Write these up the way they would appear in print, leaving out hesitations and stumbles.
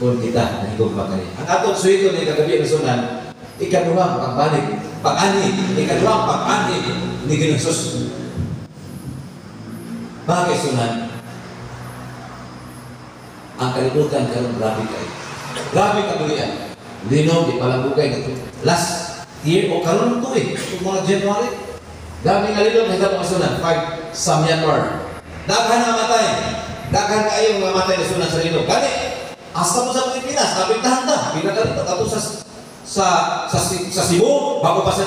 kung kita nahigog pa kani. Ang atong suwito ni kagabi ng sunan, ikaduhang pagbalik, pag-ani, ikaduhang pag-ani ni Ginoong Hesus. Bakit sunan? Ang kalibutan karon grabe kayo. Grabe kabulian. Linom, di palagugay na ito. Last year o karon ito itong mga January. Grabe nga linom, kita mga sunan. 5 sa Myanmar. Daghan na matay. Daghan kayo mga matay na sunan sa linom. Kani, hasta mo sa Pilipinas, kapintahan ta. Pinakalito, kato sa Cebu, bago pa sa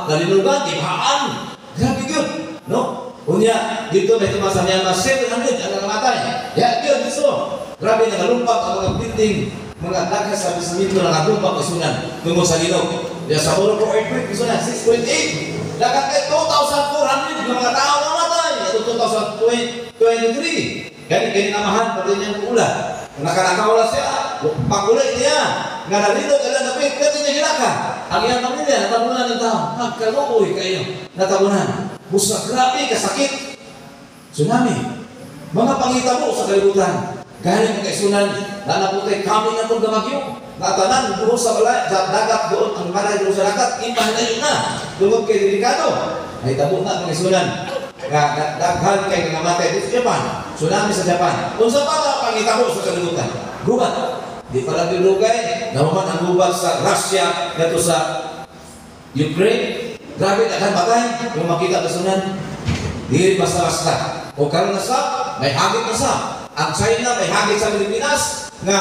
Dalinugan, Ibahaan. Grabe yun. No? Unya, dito may tumasa Myanmar, 700 ang nakamatay. Ya, yun, gusto. Grabe, nakalumpak ang mga building, mga dagas sa bismito na nakalumpak ang sunan tungkol sa linog. Ya, sa Morocco earthquake, sunan, 6.8. Dagat kay 2,400 ng mga tao namatay. Ito 2023. Gani namahan pati niyang ulan. Nakanakaw siya, pagulay niya. Nga nalinog, alam na pwede, kasi niya hilaka. Ang iyang pamilya, natabunan ng tao. Nagkalukoy kayo, natabunan. Busa, grabe, kasakit. Tsunami. Mga pangitabo sa kalibutan. Galing kay sunan, nanaputay kami na itong gamagyo. Natanan, doon sa dagat doon, ang maray doon sa dagat, ipahilayo na. Tungkol kay delikado. Ay tabo na kay sunan. Daghan kay nangamatay dito sa Japan. Tsunami sa Japan. Kung sa mga pangitabo sa kalibutan. Gubat. Di pala dilugay. Naman ang gubat sa Russia, dito sa Ukraine. Grabe, daghan batay. Kung makita ka sunan, di basta-basta. O karon na sa, may hagit na sa. Ang China may hagit sa Pilipinas nga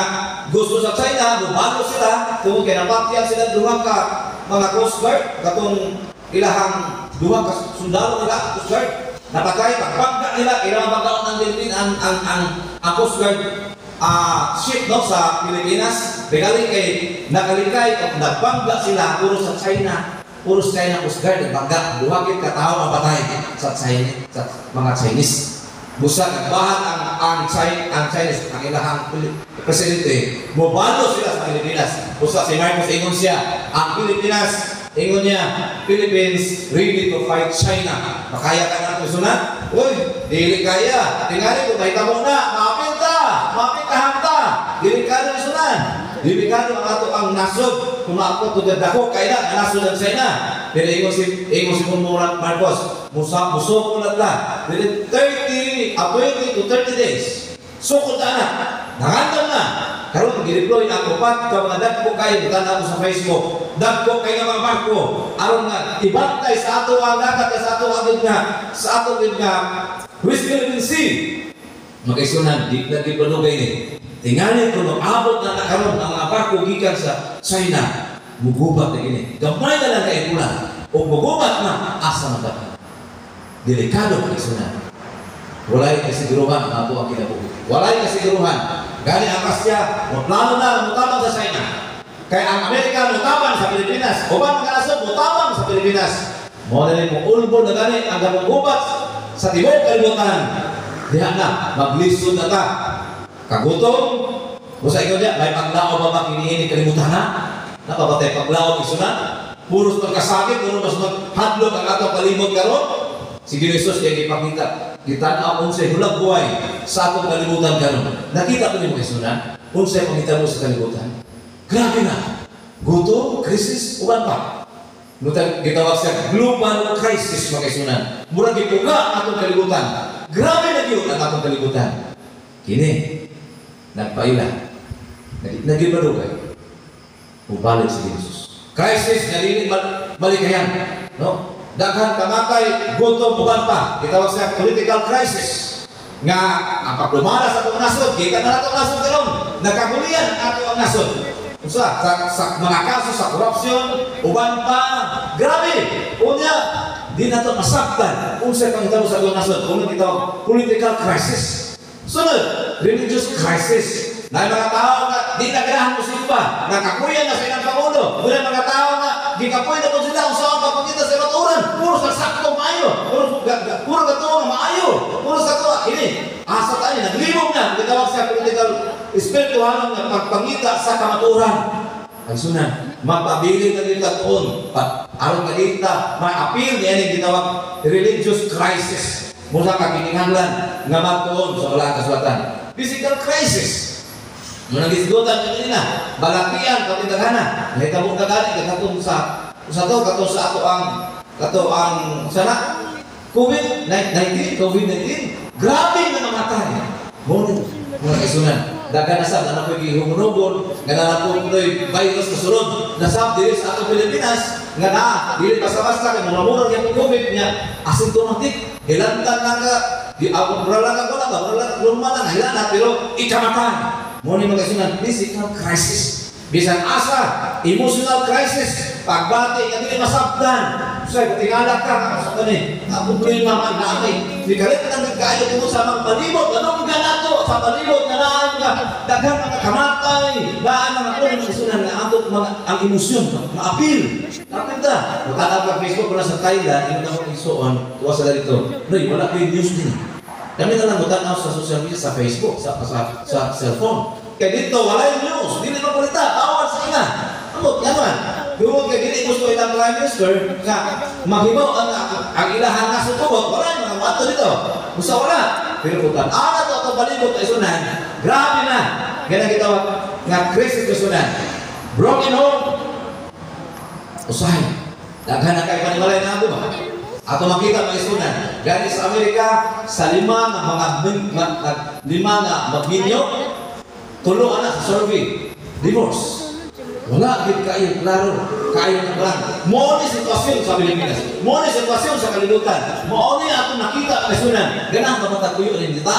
gusto sa China, bumalo sila kung kinapakyan sila duha ka mga Coast Guard katong ilahang duha ka sundalo nila Coast Guard napatay pagbangga nila ilang banggaon ng Pilipinas ang Coast Guard ship no sa Pilipinas regaling kay nakalikay at nagbangga sila puro sa China Coast Guard nagbangga duha kit katao ang patay sa China sa mga Chinese busa nagbahan ang Chinese ang ilahang presidente mobalo sila sa Pilipinas busa si Marcos ingon siya ang Pilipinas ingon niya Philippines ready to fight China makaya ka natin sunat uy dili kaya tingali ko may tamo na mapintahan ta delikado ni sunan delikado ang ato ang nasod kung ako to dadako kaya ang nasod ang China pero ingon si Bongbong Marcos muso ko lang la 20 to 30 days sukot na anak nangandam na karon gi-deploy ako pat ka mga dagko kayo butana ko sa Facebook dagko kayo nga mga barko aron nga ibantay sa ato ang dagat sa ato nga West Philippine Sea magkaisunan di lagi padugay ni tingali ko mag-abot na karon ang mga barko gikan sa China mugubat na gini gamay na lang kay kulang o mugubat na asa na delikado kaisunan walay kasiguruhan ang ato ang kinabuhi. Walay kasiguruhan. Gani ang Russia, plano na mutabang sa China. Kaya ang Amerika mutabang sa Pilipinas. Uban mga nasod mutabang sa Pilipinas. Mo na rin mong ulbo na gani ang gamang ubat sa tibok kalibutan. Diha na, maglisod na ta. Kagutom. Kung sa ikaw niya, may paglao ba makinihin kalibutan na? Napapatay paglao isunan. Puros pagkasakit, puros mas maghadlok ang atong kalimot karon. Si Jesus yung ipakita. Kita na unsay hulag buhay sa atong kalibutan karon. Nakita ko ni mga isunan, unsay pangita mo sa kalibutan. Grabe na. Gutom, krisis, uban pa. Nutang gitawag siya global crisis mga isunan. Murag gipuga atong kalibutan. Grabe na gyud ang atong kalibutan. Kini nagpaila. Nagibalugay. Ubalik si Jesus. Crisis dili malikayan, no? Daghan kamatay, gutom uban pa. Gitawag siya political crisis. Nga ang pagdumala sa atong nasod, kita na atong nasod karon. Nagkagulian ato ang nasod. Sa mga kaso sa korupsyon, uban pa, grabe. Unya, di na ito masaktan. Unsay pangitabo sa atong nasod, kung gitawag political crisis. Sunod, religious crisis. Na mga tao nga, di nagarahan mo simba, nakakuyan na sa ilang Pangulo. Muna mga tao nga, di kapuy na po sila kung saan papagkita sa baturan. Puro sa sakto maayo. Puro katuwa maayo. Puro sa tuwa. Ini, asa tayo, naglimog na. Gitawag sa political espiritual na pagpangita sa kamaturan. Ay sunan, mapabilin na dito toon. Aron ka dito, ma-appeal niya yung gitawag religious crisis. Muna kakininganglan nga magtuon sa wala kasulatan. Physical crisis. Muna gisgutan kanina, balakian pati daghana. Nahitabo ka gani katong sa katong sa ato ang sana COVID-19. Grabe nga namatay. Mo mga kaisunan. Dagan na sa na pagi humunugon, nga na po virus na sunod. Nasab diri sa ato Pilipinas nga na dili basta-basta kay mura gyud COVID niya asymptomatic. Hilantan na ka di ako lang ako na normal lang hilana pero ikamatay. Mo ni mga kaisunan, physical crisis. Bisan asa, emotional crisis, pagbati ka dili masabtan. Say tingala ka sa kani. Ang problema man na ay di kalit nang nagkaayo tumo sa mga palibot, anong ganato sa palibot na naan ka daghan mga kamatay, daan mga mga kaisunan na abot mga ang emosyon, maapil. Kapit ta, makita ka Facebook wala sa Thailand, ino na isuon, tuwa sa dito. Noy, wala kay news din. Kami na lang mutanaw sa social media, sa Facebook, sa cellphone. Kaya dito, wala yung news. Dili mabalita. Awan sa ina. Amot, yaman. Doon kaya dili gusto ilang Prime Minister nga maghibaw ang ilahan nga sa tubot. Wala yung mga mato dito. Musa wala. Pero kung ana to at balibot ay sunan, grabe na. Ganang gitawag nga crisis na sunan. Broken home. Usahay. Daghan na kayo panimalay na ako ba? Ato makita mga isunan, gani sa Amerika, sa lima nga magminyo, tulo anak sa survey, divorce. Wala, hindi kayo, klaro, kayo na lang. Mo ni sitwasyon sa Pilipinas, mo ni sitwasyon sa kalibutan, mo ni ato nakita mga isunan, ganang kapatakuyo rin dita.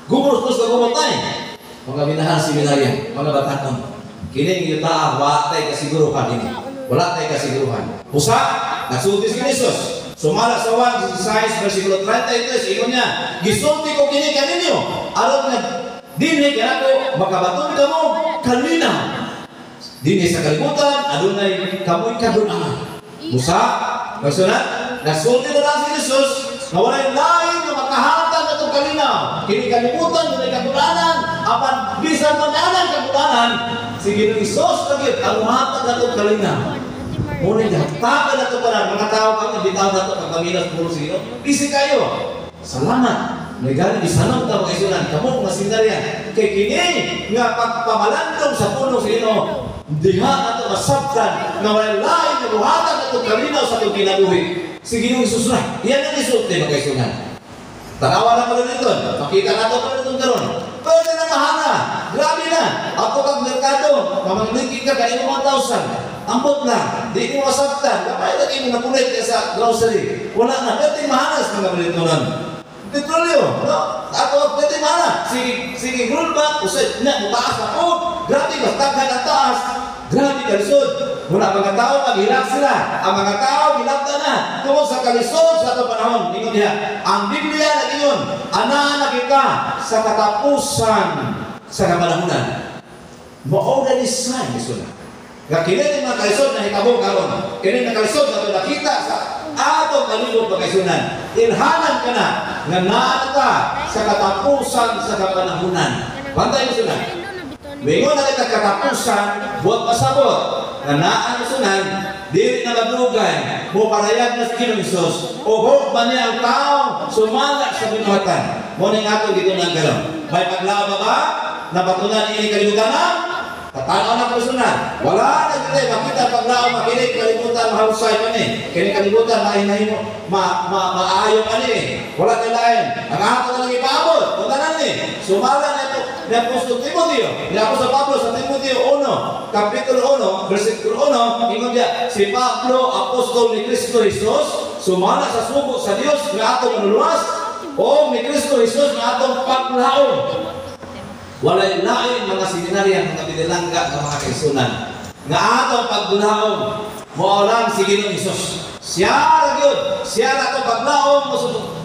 Gumurus na gumutay. Mga minahal seminarya, mga batakon, kining yuta, wala tayo kasiguruhan ini. Wala tayo kasiguruhan. Pusa, nagsulti si Jesus. Sumala sa 1, Isaiah versikulo 33, ingon niya, gisulti ko kini kaninyo, aron nga dinhi kanako makabaton kamo kalinaw. Dinhi sa kalibutan adunay kamoy kadun-an. Musa, magsunod, nasulti na lang si Jesus, na walay lain nga makahatag atong kalinaw. Kini kalibutan dunay kadun-anan, apan bisan man anan kadun-anan, si Ginoong Hesus lagi ang mahatag atong kalinaw. Muna hatagan na ito para mga tao kami, bitaw na ito, pagpamilas puro sino. Isi kayo. Salamat. May galing, isanong tao kaisunan. Kamu, mga sindaryan. Kay kini, nga pagpamalandong sa puno sino, diha na ito masabtan, na walang lain, na buhatan na ito kalinaw sa itong kinabuhi. Sige nung Isus na. Yan ang isulti, mga kaisunan. Tanawa na pala nito. Makita na ito pala nitong karon. Pwede na mahana. Grabe na. Ako kag merkado, mamangligid ka kanino 1,000. Ambot lang, di mo masabtan. Kapay lagi mo napulit ka sa grocery. Wala na, pwede mahanas mga balito nun. Petrolyo, no? Ako, pwede mahanas. Sige, gulbat, usay, na, mutaas na po. Grabe, bastaghan ang taas. Grabe, kalisod. Muna mga tao, maghilak sila. Ang mga tao, hilakta na. Tungkol sa kalisod sa itong panahon. Ingon niya, ang Biblia na iyon, anaan na kita sa katapusan sa kapanahunan. Mauna ni sign, iso nga kini mga kalisod na hitabo karon. Kini na kalisod na nakita sa atong kalibot mga kaisunan. Ilhanan ka na nga naata sa katapusan sa kapanahunan. Bantay mo sila. Mingon na kita katapusan, buat pasabot. Nga naan sunan, dili na madugay, mo parayag na sa Ginoong Hesus. Uhog man niya ang tao, sumangat sa binuhatan. Mo ning ato dito ng karon. May paglawa ba? Napatunan ini kalibutan na? Tatanaw na personal. Wala na dito makita paglao makinig kalibutan mahusay pa ni. Kini kalibutan mainahin mo maayo pa ni. Wala na lain. Ang ato na lang ipaabot. Tuntanan ni. Sumala na ito ni Apostol Timoteo. Ni Apostol Pablo sa Timoteo 1, kapitulo 1, versikulo 1, ingon dia, si Pablo, apostol ni Kristo Jesus, sumala sa sugo sa Dios nga atong manuluwas o ni Kristo Jesus nga atong paglaom. Walay lain mga seminarya, mga binilangga ng mga kaisunan. Nga atong pagdulaom, mo lang si Ginoong Hesus. Siya ragyod, siya na itong paglaom mo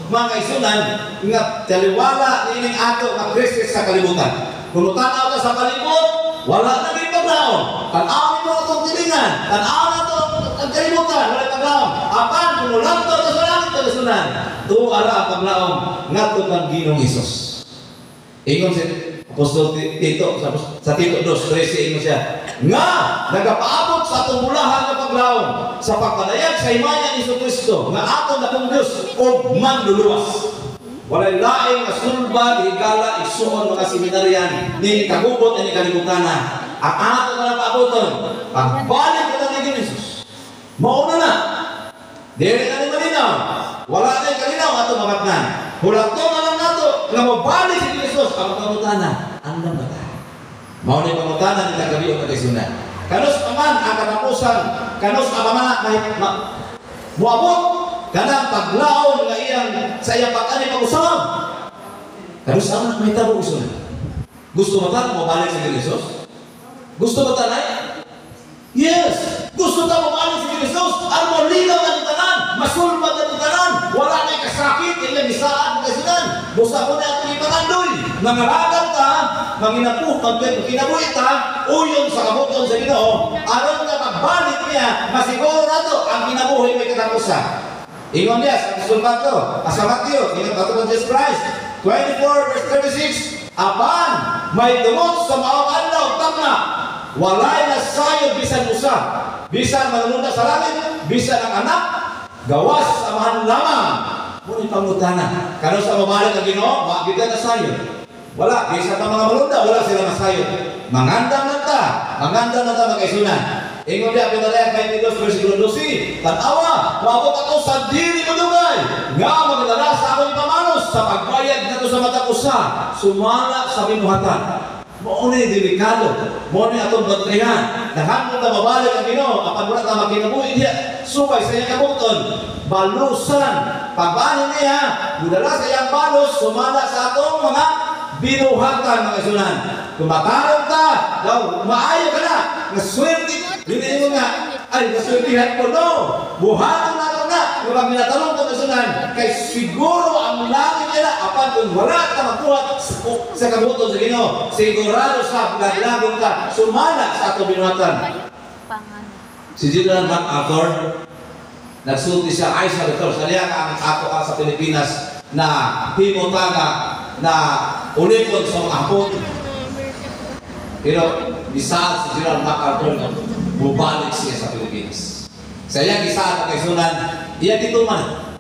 mga kaisunan, nga taliwala nining ato ang krisis sa kalibutan. Kung tanaw ka sa kalibot, wala na rin paglaom. Tanawin mo itong tilingan, tanawin na itong kalibutan, wala paglaom. Apan, kung ulang ito sa langit ang kaisunan, tuwala ang paglaom, nga ito ng Ginoong Hesus. Ingon siya, Apostol Tito, sa Tito 2:13 mo siya, nga nagapaabot sa atong mulahan na paglaom sa pagpalayag sa himaya ni Kristo nga aton na kong Diyos o manluluwas. Walay laing nga sulba higala igsuon mga seminaryan ni kagubot ni kalibutan na. Ang ato na paaboton, pagbalik na ni Jesus. Mauna na. Dili na ni malinaw. Wala na yung kalinaw ato mabatnan. Hulato na lang nato nga mabalik si Jesus ang pangutana. Ang nambata. Mao ni pangutana ni kagabi o kagisunan. Kanos paman ang katapusan, kanos apamana muabot kanang paglaon nga iyang sa iyang pag-ani pag-usab. Kanos aman may tabo uson. Gusto mo ta mo balik sa Jesus? Gusto mo ta nay? Yes. Gusto ta mo balik sa Jesus? Ang mo linaw na tanan, masulbad na tanan, wala na kasakit, ilang isaan kasunan. Busa ko na ato ipangandoy. Nangalagan ta, manginapu, kinabuhi ta, uyon sa kabuton sa Ginoo. Aron nga magbalik niya, masiguro na to ang kinabuhi may katapusan. Ingon niya sa kasulban to, sa Matthew, ingon pa to Jesus Christ, 24 verse 36, apan may dumot sa maong adlaw tama, walay na sayo bisan usa, bisan manunod sa langit, bisan ang anak, gawas amahan lamang. Muna pangutana, kano sa mabalik ang Ginoo, makita na sayo. Wala, bisan ang mga malunda, wala sila masayo. Mangandang na ta magkaisunan. Ingon niya, pinalayan 22 versikulo 12, tanawa, mabot ako sa dili mo dugay, nga magdala sa akong pamanos, sa pagbayad na to sa mata ko sa, sumala sa binuhatan. Maunay delikado, maunay atong bantayan. Nahan mo na mabalik ang Ginoo, apan wala na magkinabuhi niya, subay sa iyang kabuton, balusan, pagbanin niya, mudala sa iyang balos, sumala sa atong mga binuhatan mga sunan. Kung matarong ka, daw, maayo ka na, naswerte, hindi mo nga, ay, naswertihan ko, no, buhaton na ito na, kung ang minatanong ko nasunan, kay siguro ang langit nila, apan kung wala ka magbuhat sa kabuton sa Ginoo, sigurado sa laglagong ka, sumala sa atong binuhatan. Si General MacArthur, nagsulti siya, ay sa Dr. Saliang ang ako sa Pilipinas na himutaga na ulipon sa mga hapon. Pero bisaad si General MacArthur na bubalik siya sa Pilipinas. Sa iyang isaad ang kaisunan, iyan gituman.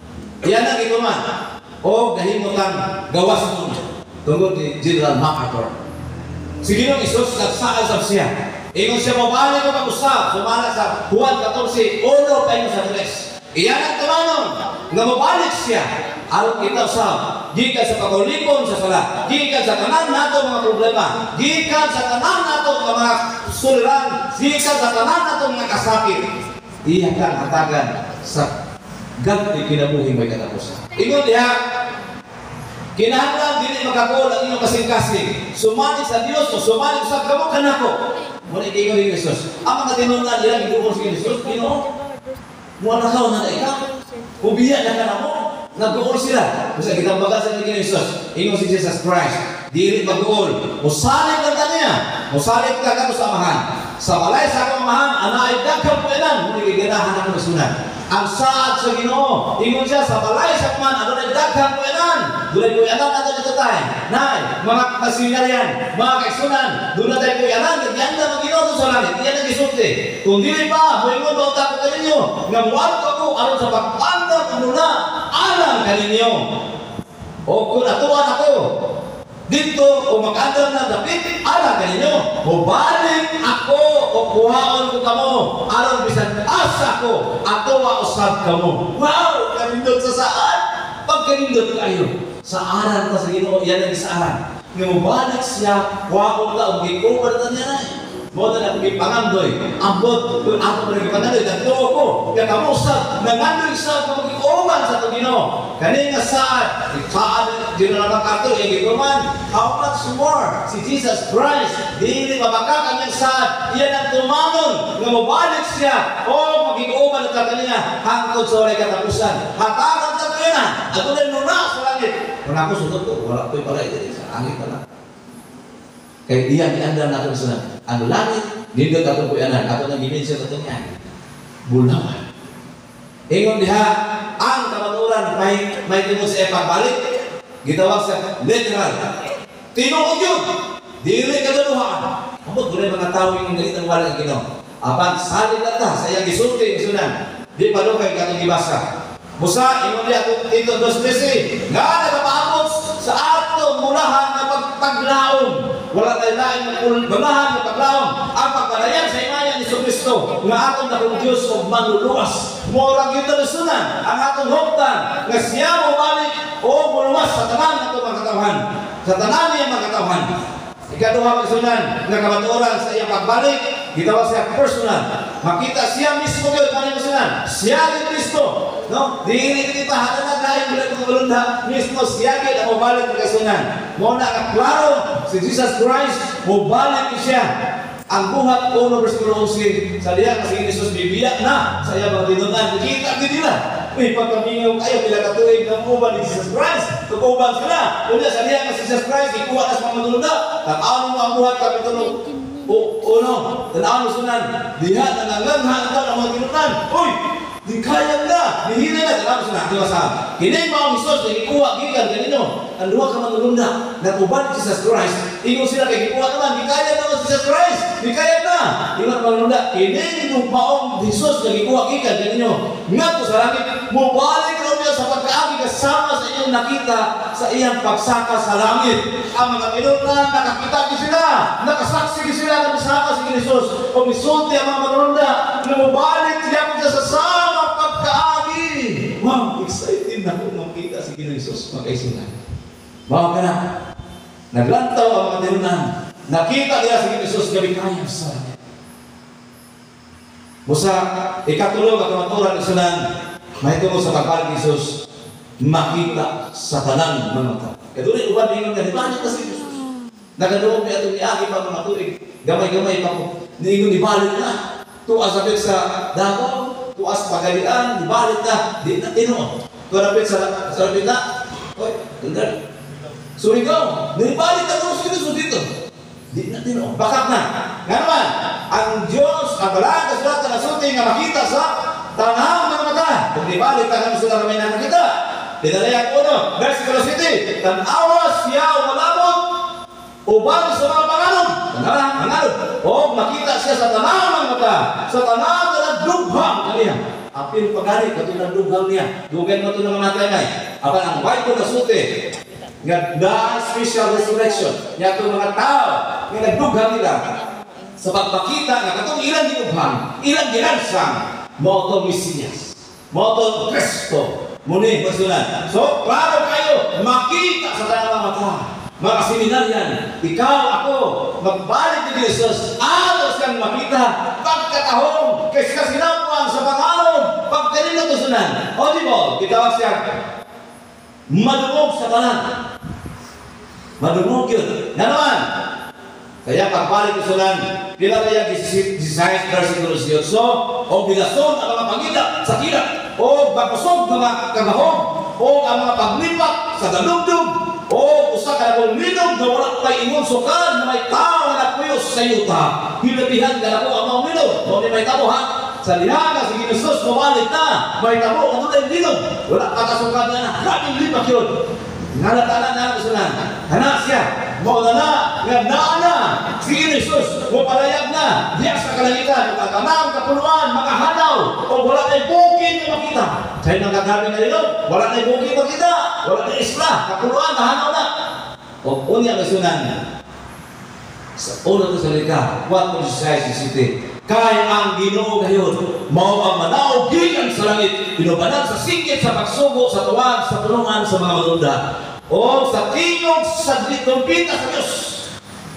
Iyan ang gituman. O gahimutan gawas mo tungkol ni General MacArthur. Si Ginoong Isus nagsaad sa siya. Ingon siya mabalik ko pag-usap, sumala sa Juan 14, ulo kayo sa 3. Iyan ang tumanon, nga mabalik siya. Aron kita usap, gikan sa pagulipon sa sala, gikan sa tanan nato mga problema, gikan sa tanan nato mga suliran, gikan sa tanan nato mga kasakit. Iyan kang hatagan sa ganti kinabuhi may katapusan. Ingon diha, kinahanglan dili makakuol ang inyong kasing-kasing. Sumalik sa Dios o sumalik sa kamot kanako. Muna ikaw ni Jesus. Ang mga tinunan nila gidukol si Jesus, Ginoo. Muna nakaw na ikaw. Ubiya na ka na mo. Nag-uol sila. Kung sa kitang bagasan ni Jesus, ingon si Jesus Christ, dili mag-uol. Musalit lang niya. Musalit ka ka sa amahan. Sa balay sa akong amahan, anaay daghang puyanan. Muna gigirahan ako na sunan. Ang saad sa Ginoo, ingon siya sa balay sa man, ano na daghang puyanan. Dunay puyanan nato dito tayo. Nay, mga kasinaryan, mga kaisunan, doon na tayo puyanan, nagyanda mag Ginoo sa langit. Iyan ang gisulti. Kung dili pa, moingon ba ta ko kaninyo, nga muadto ako aron sa pagpandang ano na alang kaninyo. O kung atuan ako, dito o mag-andam na dapit, alang kaninyo. Mubalik ako o kuhaon ko kamo, aron bisan asa ko, atuwa usab kamo. Wow! Kanindot sa saan? Pagkanindot kayo. Sa aral ta sa Ginoo, yan ang isaaran. Nga mubalik siya, kuhaon ka o gikubar na niya na. Mo na ako gipangandoy, ambot kung ako pa nagpangandoy, nagtuo ko, kaya kamusap, nangandoy sa pag-iuman sa Ginoo. Kani nga saad, General MacArthur, yung gituman, how much more si Jesus Christ, dili mabakak ang yung saad, iyan ang tumanon, nga mabalik siya, o mag-iuman at kaniya, hangtod sa walay katapusan, hatakan sa kanya, at tunay nuna sa langit. Kung ako sunod ko, wala ko'y pala ito, sa langit pala. Kaya iyan iandam natin sa ang langit, dito katong kuyanan, katong nang gimin siya katong yan. Bulawan. Ingon diha, ang kamaturan may timos sa pagbalik, gitawag sa literal. Tinuod yun. Dili kagaluhaan. Amot gulay mga tao yung galitan wala ang Ginoo. Apan salid na ta, sa iyang gisulti, isunan. Di pa doon kayo katong gibasa. Musa, ingon diha kung dito 2:13, nga nagpapaabot sa ato mulahan na pagpaglaom. Wala tayo lain na mulahan na paglaom. Ang pagpalayan sa imayan ni Kristo nga atong nakong Diyos o manluluwas. Murag yung talusunan ang atong hoptan nga siya mo balik o muluwas sa tanan na ito mga katawan. Sa tanan niya mga katawan. Ikaduha magsunan nga kamatuoran sa iyang pagbalik, gitawa siya personal. Makita siya mismo yun, panimasunan. Siya ni Kristo. No? Dili kita hatanan na yung bilang kumulunda. Mismo siya yun ang mabalik ng kasunan. Muna nga klaro, si Jesus Christ, mabalik siya. Ang buhat 1 versikulo 11, sa diya kasi Jesus bibiyak na sa iya mga tinunan. Kita nila. Uy, pagkamingaw kayo, bila katuig ng uban ni Jesus Christ, tukuban sila. Una sa diya kasi Jesus Christ, ikuha na sa mga matulunda. Tanaw mo ang buhat kami tulog. Uno, tanaw mo sunan. Diha, nananganghan ka ng mga tinunan. Uy, di kaya na, dihina na, tanaw mo sunan. Di ba sa kini mga Jesus, ikuha, gikan, ganino. Ang duha ka matulunda, nakuban ni Jesus Christ. Ingon sila kay ikuha naman, di kaya naman Jesus Christ. Di kaya na. Ingat matulunda, kini yung maong Jesus, nagikuha, gikan, ganino. Nga po sa langit, mubalik raw niya sa pagkaagi kasama sa inyong nakita sa iyang pagsaka sa langit. Ang mga tinunan, nakakita sila, nakasaksi sila na bisaka si Jesus. O misulti ang mga matulunda, na mubalik siya sa sama pagkaagi. Wow, excited na kung makita si Jesus, magkaisinan. Bawa ka na, naglantaw ang mga tinunan, nakita nila si Jesus gabi kaya sa langit. Musa, ikatulong at kamaturan ni Sunan, may tungo sa pagbalik ni Jesus, makita sa tanan ng mata. Katuloy, uban ningon ka, di ba niya kasi Jesus? Nagadoon niya itong iagi pa mga tuig, gamay-gamay pa ko, ningon ibalik na, tuas sabit sa Davao, tuas pagalian, ibalik na, di na tinuon. Tuarapit sa rabit na, oy, tundal. Surigaw, nibalik na ito si Jesus dito. Di na tinuon, bakit na? Nga naman, ang Diyos, ang balang kasulat na nasulti nga makita sa tanang ng mata. Kung nibalik na kami sila ramay na nakita. Pinalayan ko no, versikulo 7, tanawa siya o malabot, uban sa mga pangalog. Tanang, pangalog. O makita siya sa tanang ng mata, sa tanang ng dughang kaniya. Apil pagari, katulad dughang niya. Dugan mo ito ng mga tayo. Apan ang white ko nasulti, nga dahil special resurrection nga itong mga tao nga nagdughang nila sa pagpakita nga katong ilang ginughang, ilang ginansang mo itong Mesiyas, mo itong Kristo muni pagsunan. So, klaro kayo makita sa tanang mga mata. Mga seminaryan, ikaw, ako magbalik ni Jesus atos kang makita pagkatahong kay sinapuan sa pangalong pagkanino tusunan. O di mo, kitawag siya madungog sa tanan. Madungog yun. Nga naman, kaya pagbalik ko sunan, pila kaya 16 versikulo 18, o bilason ang mga pangita sa kila, o bagpasog mga kagahong, o ang mga paglipat sa dalugdog, o usa ka na minog na wala pa'y ingon sukan na may tao na nakuyos sa yuta. Hilabihan ka na po ang mga minog. O may tabo ha? Sa lihaga, si Jesus, mabalik na. May tabo, ano na yung minog? Wala katasukan na. Kaming lipak yun. Nalatanan na kusunan. Hana siya. Mauna na. Ngandaan na. Si Jesus, mapalayag na. Diya sa kalangitan. Magkakamang, kapuluan, makahanaw. O wala na yung bukid na makita. Sa'yo nang gagawin na rin. Wala na yung bukid makita. Wala na yung isla. Kapuluan, mahanaw na. O unya kusunan. Sa una to salita, what was society city? Kaya ang Ginoo gayon, mao ang manaog gikan sa langit, pinubanan sa singkit sa pagsugo sa tuwag sa tulungan sa mga matunda. O sa tingog sa trumpita sa Diyos.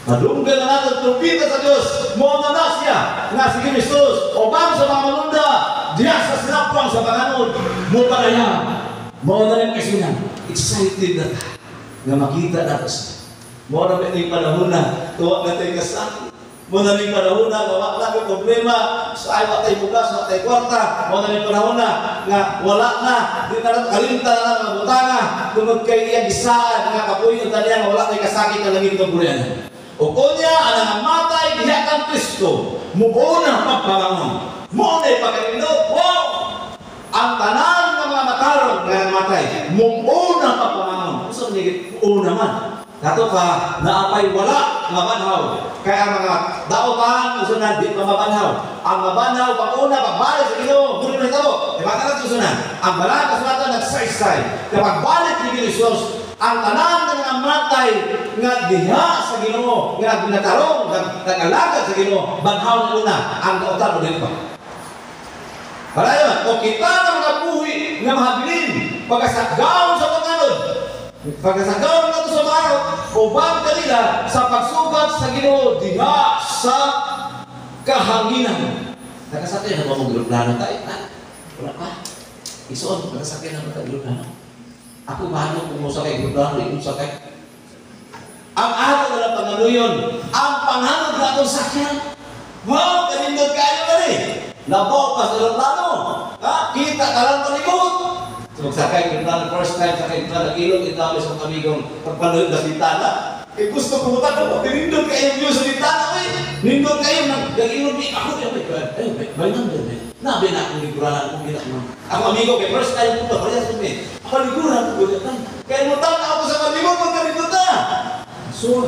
Madunggan na natin trumpita sa Diyos. Mao na siya nga si Jesus. O bang sa mga matunda, diya sa sinapang sa panganod, mo palaya. Mao na rin kasunan. Excited na nga makita natin siya. Mo na may panahon na tuwa na tayo kasakit. Mo na may panahon na wala na may problema sa ay watay bugas, watay kwarta. Mo na may panahon na nga wala na di na kalimta na lang ang butanga tungod kay iya gisaan nga kapuy ang talian wala tay kasakit ang langit ng bulan. O kunya ang namatay diha kang Kristo muuna pagpangangon. Mo na pagkaminot. Wow! Ang tanan ng mga matarong nga namatay muuna pagpangangon. Usa ni una man. Dato ka naapay wala mabanhaw. Kaya mga daotan usunan di mabanhaw. Ang mabanhaw pag-una pagbalik sa Ginoo, muli na ito. Di ba ka susunan? Ang balang kasulatan nagsaysay. Kaya pagbalik ni Jesus, ang tanan nga matay nga diha sa Ginoo, nga ginatarong, nag-alagad sa Ginoo, banhaw una ang kautan ulit pa. Para yun, o kita na mga buhi nga mahabilin, pagkasagaw sa panganod, pagkasagaw na ito sa mga ubang kanila sa pagsugat sa Ginoo diha sa kahanginan. Nakasakay na ba mong gruplano tayo? Wala pa. Isuon, nakasakay na ba tayo gruplano? Ako mahalo kung musakay gruplano, ikong sakay. Ang ato na lang pangaluyon, ang panganod na itong sakyan. Wow, kanindot kayo na rin. Labaw pa sa gruplano. Kita ka lang palikot. So magsakay gruplano, first time sakay gruplano, ilong itawis ng kamigong pagpanood na bintana. Gusto ko mo ko, kanindot kayo yung sa bintana. Nindot kayo, nag-ilong ako. Bayan din. Nabi na akong liguran akong ginagawa. Ako amigo, kay first time ko ito, parehas ko paliguran ko ito. Kaya mutan na ako sa paligon, magkaliguran na. So,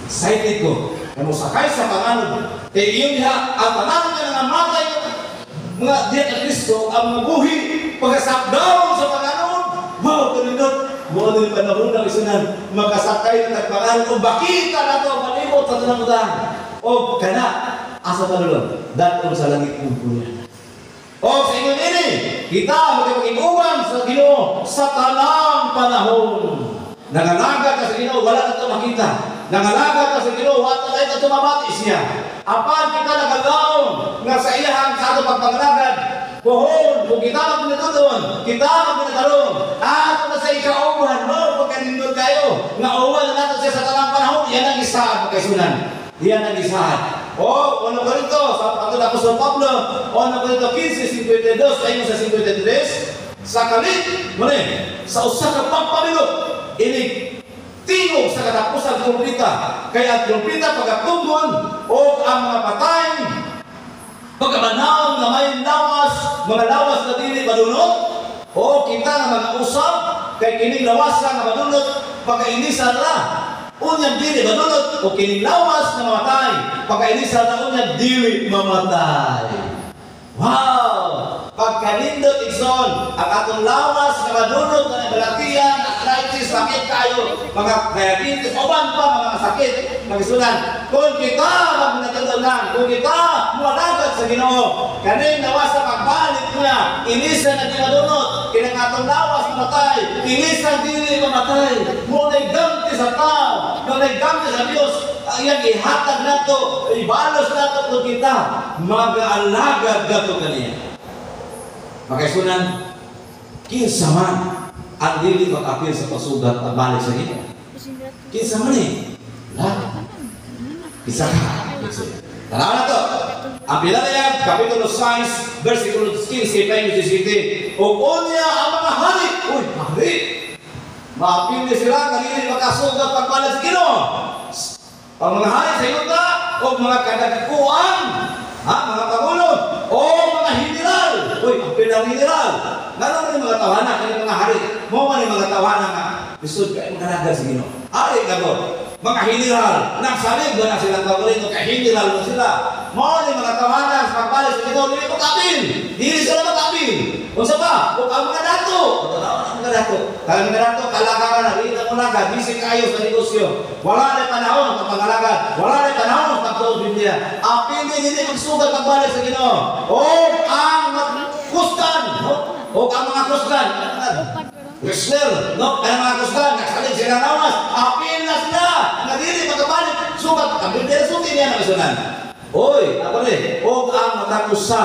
excited ko. Kaya sakay sa panganod. Kaya iyon niya, ang panganod niya nga matay mga diyan na Kristo, ang mabuhi, pagkasakdaw sa panganod. Wow, kanindot. Buwan din panahon ng isunan, makasakay na panganod. O bakita na ito, malimot sa tunang-utang. O kana, asa panulong, datong sa langit ng punya. O sa inyo nini, kita magkipag-inuman sa Ginoo sa tanang panahon. Nangalaga ka sa Ginoo, wala na ito makita. Nangalaga ka sa Ginoo, wala na ito mabatis niya. Apan kita nagagaon nga sa iyahang sa ato pagpangalagad. Pohon, kung kita na pinatudon, kita na pinatarong. At na sa ikauban, no, pagkanindod kayo, nga uwan na natin siya sa tanang panahon, yan ang isahan pagkaisunan. Yan ang isahan. O, ano ko rito? Sa Panginoon Apostol Pablo, o ano ko rito? 15:52, tayo sa 53, sa kalit, mali, sa usa ka pagpamilot, inig, tingog sa katapusan trumpeta. Kaya trumpeta pagkatunggon, o ang mga patay, pagkamanawang na may lawas, mga lawas na dili madunot, o kita na mga usap, kay kining lawasan na madunot, pagkainisan na. Unyang dili madunot o kining lawas na mamatay. Pagkainisan na unyang dili mamatay. Wow! Pagkanindot igsoon, ang atong lawas na madunot na balatian, arthritis, sakit kayo, mga diabetes, oban pa mga sakit, magisunan. Kung kita magnatandalan, kung kita mualagad sa Ginoo, kaning lawas na pagbalik niya, inisan na di madunot, kinang atong lawas na matay, inisan dili mamatay, muna'y gamti sa tao, muna'y gamti sa Diyos, yang ihatag na ito, ibalos na ito kung kita, mag-alagad na ito kaniya. Makaisunan, kinsa man ang dili makapil sa pasugat at balik sa Ginoo. Kinsa man Isa ka. Tanaw na ito. Ang pinatayag, Kapitulo 6, versikulo 15, tayo 17. O unya ang mga hari. Uy, hari. Mapili sila, kanili makasugat pagbalik sa Ginoo. Ang mga hari sa yuta, o mga kadagkuan, mga pagulod, o mga hiniral. Uy, ang pinang-hiniral. Nanon yung mga tawanan, kanil mga hari. Mo man yung mga tawanan nga, bisod kayo magkalaga sa Ginoo. Hari ka doon. Mga hiniral, nagsalig na silang gawin, hiniral mo sila. Mo yung mga tawanan, sa pagbalik sa Ginoo, hindi makapil. Hindi sila makapil. Kung sa ba? Kung ang mga dato. Ang mga dato. Kaya mga dato, kalagaran na, hindi na mulaga, bisig kayo sa negosyo. Wala na panahon sa pangalagad. Wala na panahon sa pagsaud Biblia. Apil hindi magsugat pagbalik sa Ginoo. O ang kustan. O ang mga kustan. Wrestler, no? Kaya mga kustan, nagsalig sila nawas. Apil na sila. Nadiri, magkabalik. Sugat. Ang Biblia sutin yan ang isunan. Oy, ako rin. O ang matakusa.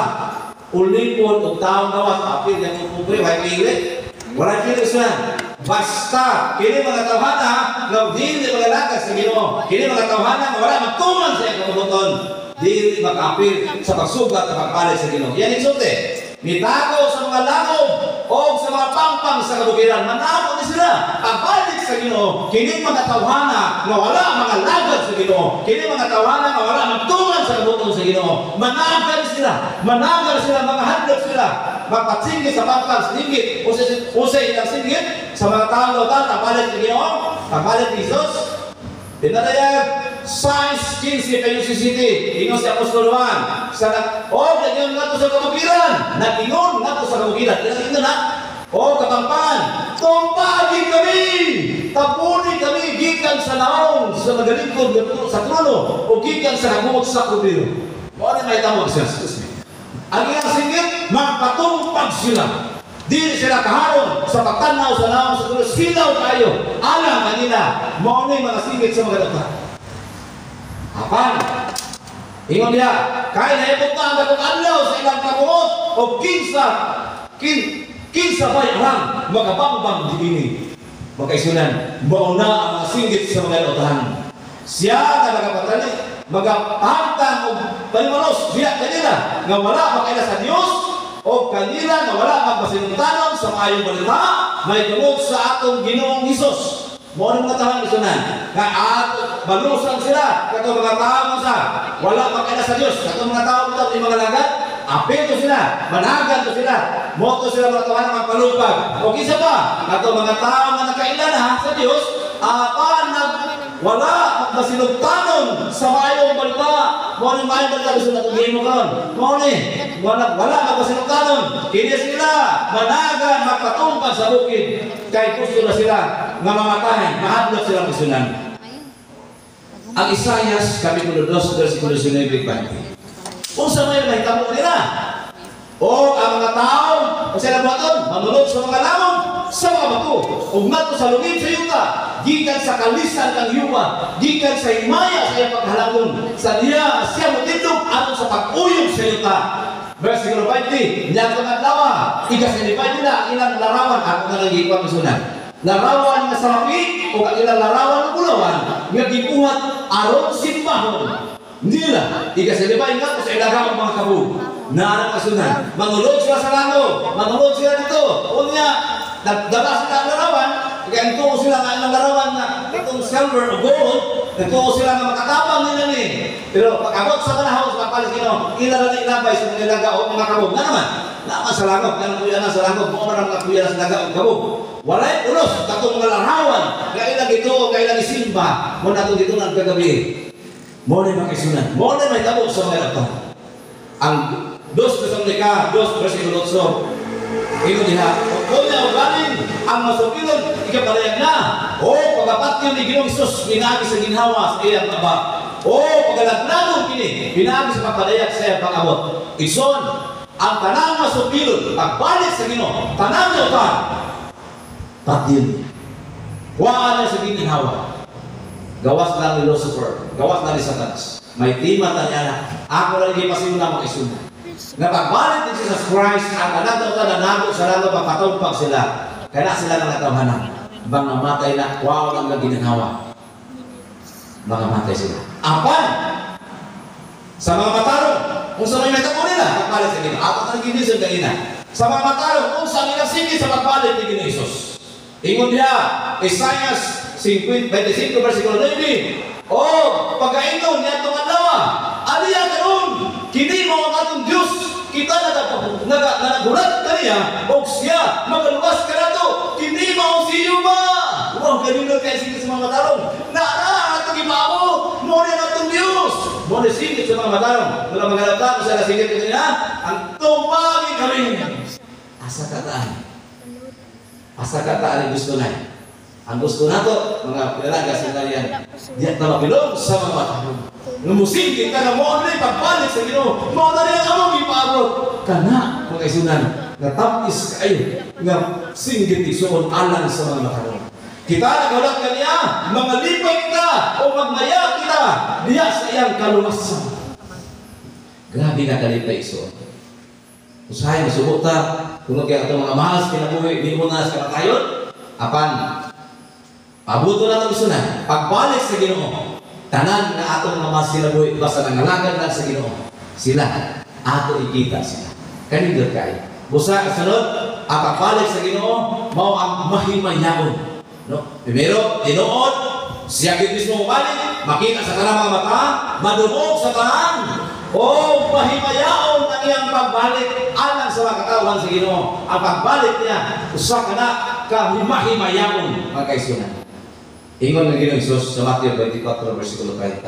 Ulipon o taong gawas. Apil yan yung kumpre. May pilit. Wala pilit sila. Basta, kini mga tawhana, na hindi magalagad sa Ginoo. Kini mga tawhana, wala magtuman sa iyong kabuton. Hindi makapil sa pagsugat at pagpalit sa Ginoo. Yan isulti. Mitago sa mga langob o sa mga pangpang sa kabukiran. Manako ni sila. Pagpalit sa Ginoo. Kini mga tawhana, na wala mga lagad sa Ginoo. Kini mga tawhana, na wala magtuman sa kabuton sa Ginoo. Managal sila. Managal sila, mga handog sila. Magpatsingit sa pangpang sa singgit. Usay ilang singgit. Sa mga tao ka, kapalit ni Ginoo, kapalit ni Jesus. Pinatayag, Signs 15 kayo si City, ingon si Apostol Juan. Ganyan nga ito sa kabukiran. Nag-ingon nga ito sa kabukiran. Ito na, O kapangpan, tumpagin kami! Tapunin kami gikan sa naong sa nagalingkod sa trono o gikan sa hamot sa kudiro. Ano may tawag siya? Ang iyang singgit, magpatumpag sila. Dili sila kaharon sa pagtanaw sa naong sa trono. Silaw kayo. Alam kanila. Maunay mga singgit sa mga doktor. Apan? Ingon niya, kaya naibot na ang dakong adlaw sa ilang pagumot o kinsa ba'y arang magabangbang diini. Magkaisunan, mauna ang mga singgit sa mga lotahan. Siya na magapahantang o palimanos siya kanila nga wala makaila sa Diyos o kanila nga wala magpasinuntanon sa maayong balita may tungod sa atong Ginoong Hesus. Mo mga tahan isunan nga ato balusan sila kato mga tao sa wala makaila sa Diyos kato mga tao ito mga lagat apito sila, managan to sila, moto sila mga tawanan ng palupag. O kisa pa, ato mga tao na nakailan sa Diyos, wala masinugtanon sa mayong balita. Mo ni mayong balita gusto na tugihin mo karon. Mo ni wala masinugtanon. Kini sila managan magpatumpad sa bukid. Kay gusto na sila nga mamatahin, mahadlok silang isunan. Ang Isaias kapitulo 2 versikulo 19. Kung sa may mahitabo nila o ang mga tao o sila buhaton manulog sa mga lamong sa mga bato o mato sa lugib sa yuta gikan sa kalisan ng yuwa gikan sa himaya sa iyang paghalangon sa niya siya motindog aton sa pag-uyog sa yuta. Versikulo 20 niya itong adlawa ikasinipay nila ilang larawan ako na nag-iipang isunan larawan nga sa mapi o ilang larawan ng kulawan nga gibuhat aron simbahon nila, ikasilibay nga sa ilaga ng mga kabog na anong kasunan. Manulog sila sa lango, manulog sila dito. O niya, nagdala sila ang larawan, kaya ito sila nga ang larawan na itong silver o gold, ito sila nga makatapang nila ni. Pero pag abot sa panahon, sa Palestino, ilan na ilabay sa mga ilaga o mga kabog. Na naman, naman sa langog, kaya kuya na sa langog, kung ano mga kuya na sa ilaga o kabog. Walay ulos, katong mga larawan, kaya ilang ito o kaya ilang isimba, muna itong dito ng kagabi. Muna may makisunan. Muna may tabok sa mga ito. Ang 2 Tesalonica 2 versikulo 8. Ito diha. Kung niya ugaling ang masupilon, ikapalayag na. O pagkapatyon ni Ginoong Hesus, pinagi sa ginhawa sa iyang taba. O pagkalaglagon kini, pinagi sa pagpalayag sa iyang pag-abot. Ison, ang tanang masupilon, pagbalik sa Ginoo, tanang niyo pa, patyon. Huwaan na sa ginhawa. Gawas na ni Lucifer, gawas na ni Satanas. May tima na niya na, ako lang hindi pasimula makisuna. Na pagbalik ni Jesus Christ, ang anak na nananago sa lalo pagpatumpag sila. Kaya sila na natawhanan. Bang namatay na, wow lang na ginhawa. Baka matay sila. Apan! Sa mga matarong, kung sa may natako nila, pagbalik sa Ginoo. Ako na ginisip na ina. Sa mga matarong, kung sa minasingit sa pagbalik ni Ginoo Hesus. Ingon niya, Isaias 25 versikulo 9. O, pagkainom niya itong adlaw. Aliya karon, kini mo ang atong Diyos. Kita nagagulat ka niya, o siya, magaluwas ka na to. Kini mo ang siyo ba? Wow, kanino kaya singit sa mga matarong. Atong ibawo, mo rin atong Diyos. Mo rin singit sa mga matarong. Wala maghalap ko sa singit ko niya, ang tumagi kami. Asa kataan. Asa kataan ang gusto na. Ang gusto nato, mga pinaga sa kalian, diyan na mabilog sa mga matarong. Numusin kita na mo rin pagbalik sa Ginoo. Mo na rin ang among ipaabot. Kana, mga isunan, natapis kayo nga singgit isuon alang sa mga matarong. Kita nagalat ka niya, mga lipay kita o magmaya kita diya sa iyang kaluwasan. Grabe na kalipay isuon. Usahay, masubok ta, kung kaya ito mga mahal, pinabuhi, di mo na sa kamatayon, apan, pabuto na itong isunan, pagbalik sa Ginoo, tanan na atong mga silaboy, basta nangalagad lang sa Ginoo, sila, ato ikita sila. Kanindot kayo. Busa, kasunod, ang pagbalik sa Ginoo, mao ang mahimayaon. No? Primero, tinuod, siya mismo balik, makita sa kanang mga mata, madumog sa tahan, o mahimayaon ang iyang pagbalik, alang sa mga katawan sa Ginoo. Ang pagbalik niya, usa ka na, kahimayaon, mga kaisunan. Ingon ng Ginoong Hesus sa Mateo 24 versikulo 30.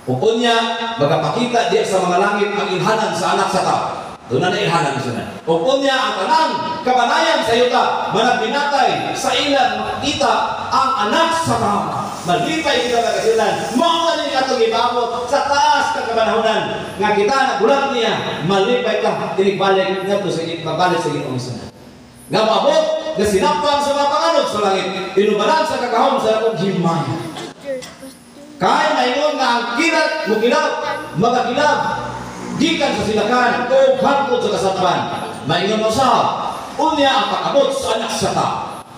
Kung niya, magpakita diya sa mga langit ang inhanan sa anak sa tao. Doon na naihanan sila. O kunya ang tanang kabanayan sa yuta, managbinatay sa ilan makita ang anak sa tao. Malipay kita kagasilan. Mga nini atong ibabot sa taas kagabanahonan. Nga kita nagulang niya, malipay ka, tinibalik nga to sa babalik sa Ginoong sana. Nga mabot, nga sinapang sa mga panganod sa langit, inubalan sa kakahon sa akong himay. Kaya mayon nga ang kilat, mukilap, magagilap, gikan sa silakan o hangtod sa kasapan. Maingon mo sa unya ang pag-abot sa anak sa ta.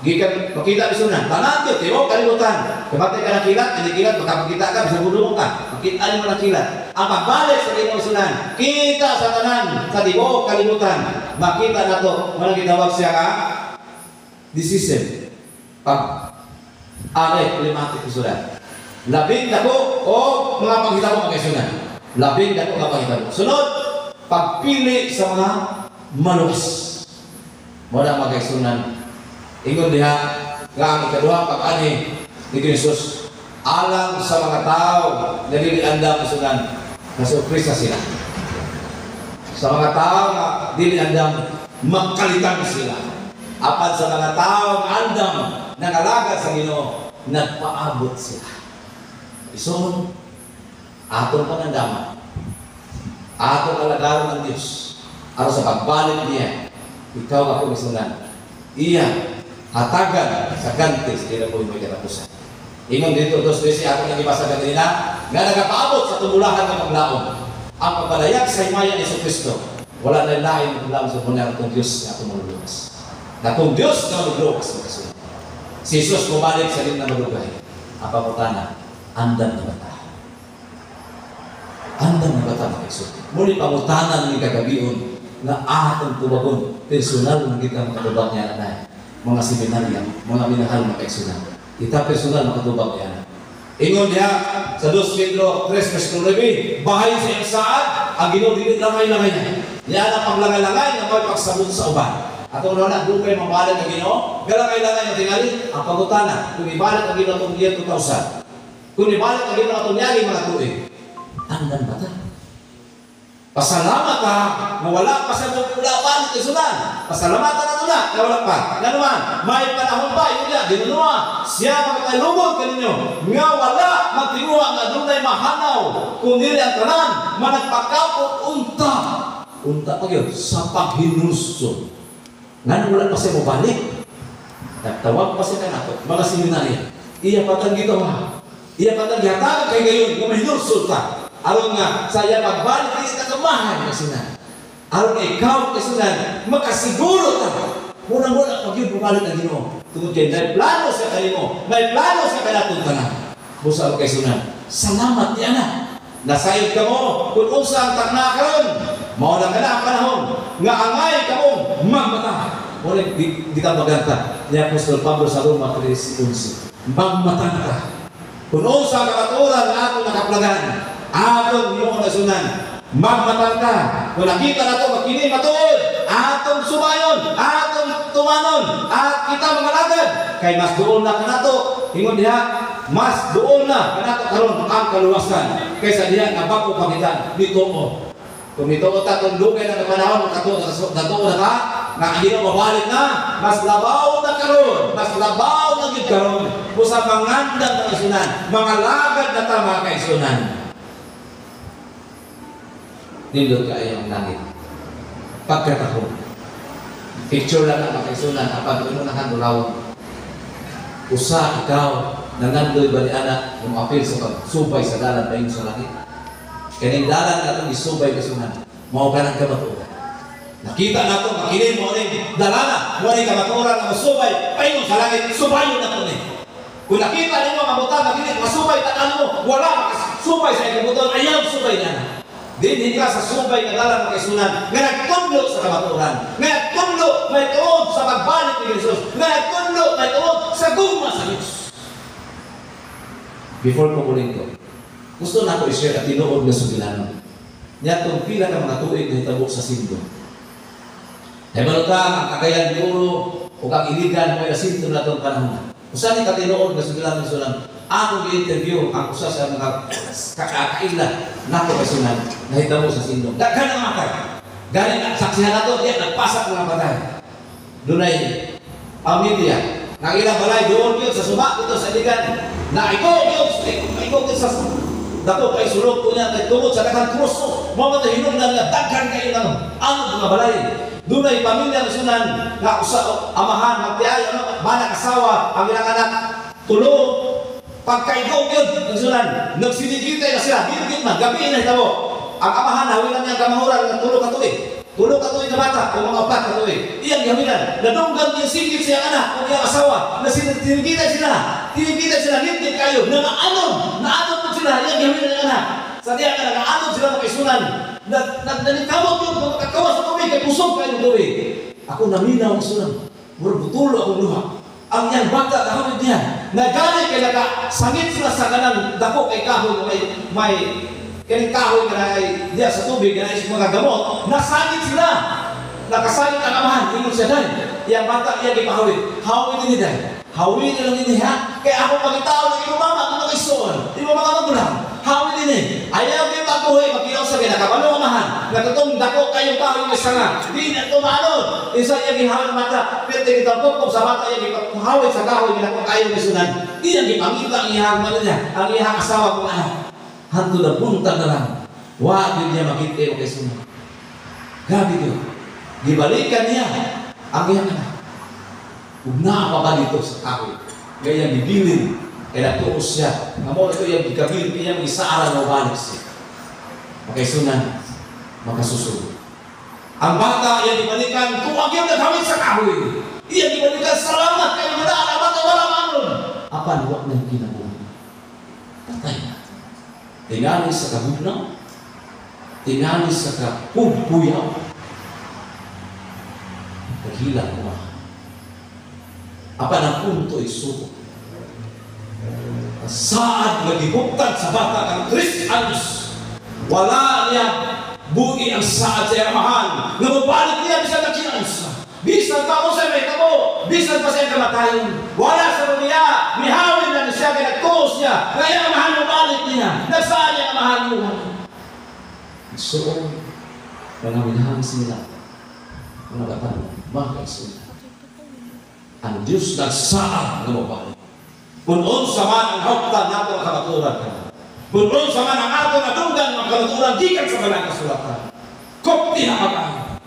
Gikan makita ni sunan. Tanan gyud tiyo kalimutan. Kabatay ka na kilat, hindi kilat makapakita ka sa bulong ka. Makita mo na kilat. Ang pagbalik sa Ginoong sunan, kita sa tanan sa tiyo kalimutan. Makita nato mo gitawag siya ka decision. Pag climatic sunan. Labing dako o mga panghitabo magkasunan. Labing dako nga panghitabo. Sunod, pagpili sa mga maluwas. Muna magkasunan. Ingon diha nga ang ikaduhang pag-ani ni Jesus alang sa mga tao na dili-andam sunan na surpresa sila. Sa mga tao na dili-andam magkalitan sila. Apan sa mga tao na andam nangalagad sa Ginoo nagpaabot sila. Isun, atong pangandaman, atong kalagaran ng Diyos, araw sa pagbalik niya, ikaw ako isunan. Iya, hatagan sa ganti sa kila po yung may katapusan. Ingon dito, dos beses ako nang ibasa kanina, nga nagapaabot sa tumulahan ng paglaom. Ang pagpalayag sa himaya ni Kristo, wala na lain ng paglaom sa muna ng Diyos na atong maluluwas. Na kung Diyos na maluluwas ng kasunod. Si Jesus bumalik sa rin na malugay. Ang pangutana, andan na bata. Andan na bata mga Isus. Muli pangutanan ng kagabion na atong tubagon. Personal na kita makatubag niya na mga seminarya, mga minahal na kaisunan. Kita personal makatubag niya na. Ingon niya sa 2 Pedro 3:9, bahay sa iyong saad, ang Ginoo dili langay-langay niya. Yan ang panglangay-langay na may pagsabot sa uban. At kung na doon kayo mabalik ang Ginoo, galangay-langay na tingali, ang pangutana, kung ibalik ang Ginoo itong year 2000, kung ibalik ang Ginoo itong yari mga tuig, andan ba ta? Pasalamat ka na wala pa sa mulapan at isunan. Pasalamatan na muna na wala pa. Na naman, may panahon pa, yun niya, ginunuwa. Siya magkailubog ka ninyo. Nga wala magtinguha nga doon ay mahanaw. Kung dili ang tanan, managpakapot unta. Unta pa yun, sa paghinulso. Nga wala pa siya mabalik. Nagtawag pa siya ka nato. Mga seminarya. Iya patang gito ha. Iya patang gihatagan kay gayon kung mahinulso ka. Aron nga, saya pagbalik hindi ka kamahan kasi na. Aron nga ikaw kasi na, makasiguro ka. Muna-muna, pag yun bumalik na Ginoo. Tungkol kayo, may plano sa kayo mo. May plano sa kalatong ka na. Busa ang kaisunan. Salamat niya na. Nasayod ka mo, kung usa ang takna karon. Mauna ka na ang panahon. Nga angay ka mo, magmata. Muna, di ka maganta. Ni Apostol Pablo sa Roma 3:11. Magmata ka. Kung usa ang kapaturan na atong nakaplagan, atong iyong nasunan, magmatan ka. Kung nakita na ito, magkini matuod, atong sumayon, atong tumanon, at kita mga lagad. Kay mas doon na ka na ito, hingon diha, mas doon na ka na ito karoon ang kaluwasan. Kaysa diha, nabako pagitan, dito mo. Kung ito o tatong lugay na namanahon, natuon na ka, na hindi na mabalik na, mas labaw na karoon, mas labaw na gid karoon, sa mangandang na isunan, mga lagad na tama kay isunan. Nindot ka ay ang langit. Pagkatahon. Picture lang ang makaisunan. Apag ino na kanulaw. Usa ikaw na nandoy ba ni anak yung apil sa pagsubay sa dalan bayin sa langit. Kaning dalan na itong isubay kasunan. Mao ka ng kamaturan. Nakita na ito, makinin mo rin. Dalana, mo rin kamaturan na masubay. Bayin sa langit, subayon na ito rin. Kung nakita ninyo ang mabutan, makinin, masubay, tanan mo. Wala, makasubay sa ikabutan. Ayaw subay na. Hindi ka sa subay na dalang makaisunan nga nagtudlo sa kamaturan, nga nagtudlo may tuod sa pagbalik ni Jesus, nga nagtudlo may tuod sa guma sa Diyos. Before ko kunin ko, gusto na ko i-share at tinuod na sugilanon. Niya itong pila ka mga tuig na hitabo sa sindo. Ay maluta ang kagayan ni Ulo o kang iligan mo yung sinto na itong panahon. Kung saan ka tinuod na sugilanon sunan, ako i-interview ang usa sa mga kakailan na ko kasunan nahitabo sa sindong. Daghan ang matay. Gani saksihan nato diya nagpasak mga patay. Dunay pamilya. Nang ilang balay doon yun sa suma dito sa ligan. Na ikaw sa dako kay sulod ko niya kay tungod sa daghang krus. Mao man hinungdan nga daghan kayo ng ano mga balay. Dunay pamilya nga sunan nga usa amahan magtiay ano banak asawa ang ilang anak tulo pagkaikaw yun ang sunan nagsinikita na sila gilgit man gabi na hitabo ang amahan hawilan niya gamahuran ng tulo ka tuig na bata o mga upat ka tuig iyang gaminan nadunggan yung sigit siya anak o iyang asawa na tinikita sila gilgit kayo na naanon po sila iyang gaminan ng anak sa diya ka naanon sila makaisunan nagkawag yun kung makakawas sa tubig kay pusog kayo tubig ako naminaw ang sunan mura butulo akong luha ang yang bata kahawid niya nagani kay nagasangit sila sa kanang dako kay kahoy may kaning kahoy na diya sa tubig na isip mga gamot nasangit sila nakasangit ang amahan ingon siya dahil yang bata iya gipahawid hawid din dahil hawid lang din ha kaya ako pagkatao ng iyong mama kung nakisuon di mo mga magulang hawid din ayaw kayo pagkuhoy magkilaw sa kinakabalo amahan natutong dako kayong kahoy may sanga di na tumanod isa iya gihawid mata pero kita pokop sa mata iya gipahawid sa kahoy ginako kayo may sunan iya gipangita ang iyang mana niya ang iyang asawa kong anak hanto na punta na lang wag niya makita o kay sunan grabe ko gibalikan niya ang iyang anak kung nakapaba dito sa kahoy kaya gibilin kaya tuos siya nga mo ito yung gigabilin kaya isaaran o balik siya makaisunan makasusunod ang bata iya gibalikan kung ang iyang naghawid sa kahoy iya gibalikan salamat kayo madaan ang bata wala manon apan wak na yung kinabuhi patay na tingali sa kahugnaw tingali sa kapugpuyaw naghilang ko apan ang punto isuko saat nagibuktan sa bata ng 3 anos wala niya bugi ang saat sa amahan nababalik niya bisan na kinansa bisan pa ako sa may tabo bisan pa siya kamatayon wala sa rumiya mihawin na siya kinagtuos niya kaya amahan mo balik niya nagsaan niya amahan mo so mga minahang sila mga batang mga sila ang Diyos nagsaan na mabalik. Kung unsa man ang hawtan nato ang kamaturan ka. Kung unsa man ang ato na tungdan ang kamaturan gikan sa balang kasulatan. Kopti na mag-ay.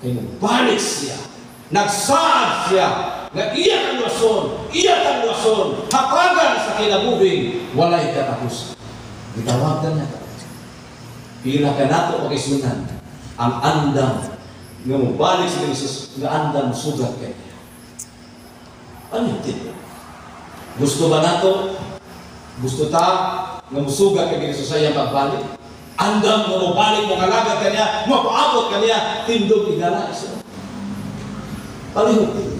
Kaya balik siya. Nagsaan siya. Nga iyak ang lason. Hapagan sa kinabuhing walay katapusan. Gitawagan niya ka. Pila ka nato pag-isunan ang andam nga mabalik sa Jesus nga andam sugat kayo. Ano yun? Gusto ba nato? Gusto ta nga musuga kay Jesus saya magbalik? Andam mo mabalik mo kalagad kaniya, mapaabot kaniya, tindog igala isa. Palihog.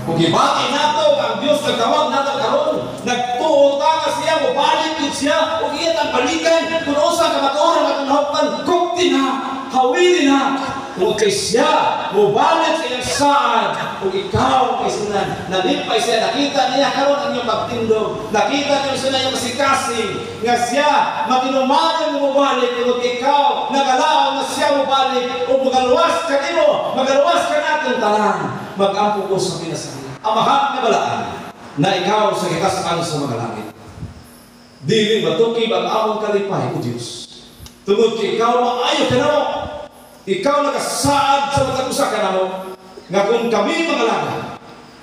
Kung ibati nato ang Diyos nagtawag nato karon, nagtuo ta nga siya mabalik yun siya, ug iya ang balikan kung usa ka matuoran atong hawpan, kukti na, hawili na. Kung kay siya, mubalik sa iyang saan, kung ikaw kay sinan, nalipay siya, nakita niya karon ang iyong pagtindog, nakita niya siya yung masikasing, nga siya, matinumanan mo mubalik, kung ikaw, nagalaw na siya mubalik, o magaluwas ka nimo, magaluwas ka natin tanan, mag-ampo ko sa pinasakit. Amahan na balaan, na ikaw sa kitasaan sa mga langit. Dili matukib ang among kalipay, O Diyos. Tungod kay ikaw, maayo ka na mo. Ikaw nakasaad sa matag usa ka namo nga kung kami mga laga,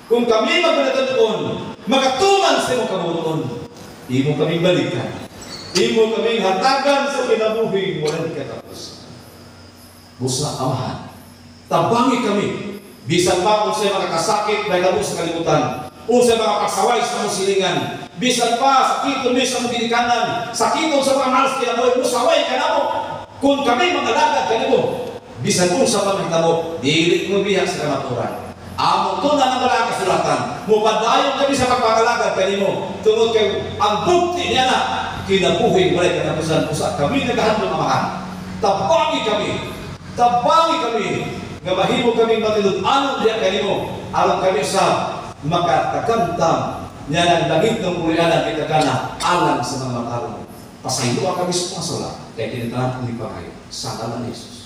kung kami magpanatuon, magatuman sa imong kabuton, imo kami balikan, imo kami hatagan sa kinabuhi walang katapos. Busa amahan, tabangi kami, bisan pa kung sa mga kasakit na ilabos sa kalibutan, kung sa mga pagsaway sa mga silingan, bisan pa sakiton sa mga ginikanan, sakiton sa mga malas kinabuhi, musaway ka namo. Kung kami mga lagad kanimo, bisan kung sa pamahitabo, dili mo biyak sa kamaturan. Amo to na ng mga kasulatan. Mupadayon kami sa pagpakalagad kanimo. Tungod kay ang bukti niya na kinabuhi walay katapusan usa kami nagahandom amahan. Tabangi kami nga mahimo kami matilud-anon diya kanimo aron kami sa makatakamtam niya ng langit ng kulianan kita kana alang sa mga matarong. Pasaylo kami sa pasala kay kinitanan ni Panginoon sa ngalan ni Jesus.